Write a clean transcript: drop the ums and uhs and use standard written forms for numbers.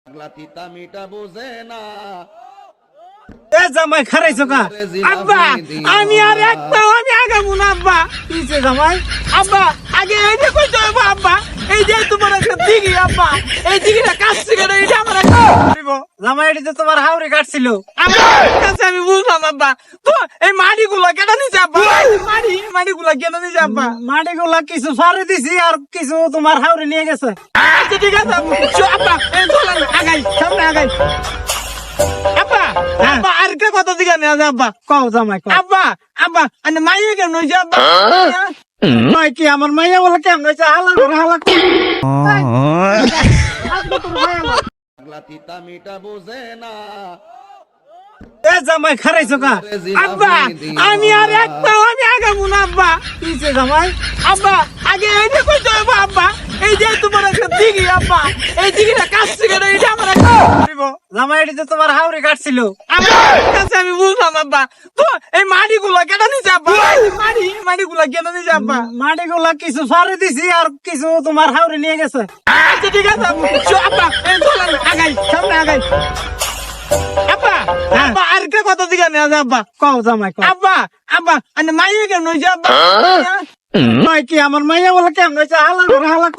তিতা মিটা বোঝে না এ জামাই খারাইছো কা আব্বা আমি আর একটা আমি আগামু না আব্বা কিছে জামাই আব্বা আগে এই যে কইতো আব্বা এই যে তোমার একটা দিঘি আব্বা এই দিঘিটা কাটছে কেন এটা আমার দিব জামাই এটা তো তোমার হাওরে কাটছিল আমার কাছে আমি বুঝলাম আব্বা তো এই মাটিগুলো কেন নিছে আব্বা মাটিগুলো কেন নিছে আব্বা মাটিগুলো কিছু সারে দিছি আর কিছু তোমার হাওরে নিয়ে গেছে আচ্ছা ঠিক আছে আব্বা এই চলেন আগাই সামনে আগাই আব্বা আব্বা আর কে কথা দিগা নেয়া যায় আব্বা কও জামাই কও আব্বা আব্বা আনে মাইয়া কেন নই আব্বা মাই কি আমার মাইয়া বলে কেমন হইছে হালা করে হালা তিতা মিটা বোঝে না এ জামাই খারাইছো কা আব্বা আমি আর একটা আমি আগামু না আব্বা কিছে জামাই আব্বা আগে এই যে কইতো আব্বা এই যে তোমার একটা দিঘি আব্বা এই দিঘিটা কাটছে কেন এটা আমার দিব জামাই এটা তো তোমার হাওরে কাটছিল আমার কাছে আমি বুঝলাম আব্বা তো এই মাটিগুলো কেন নিছে আব্বা মাটিগুলো কেন নিছে আব্বা মাটিগুলো কিছু সারে দিছি আর কিছু তোমার হাওরে নিয়ে গেছে আচ্ছা ঠিক আছে আব্বা এই চলেন আগাই সামনে আগাই আব্বা আব্বা আর কে কথা দিগা নেয়া যায় আব্বা কও জামাই কও আব্বা আব্বা আনে মাইয়া কেন নই আব্বা মাই কি আমার মাইয়া বলে কেমন হইছে হালা করে হালা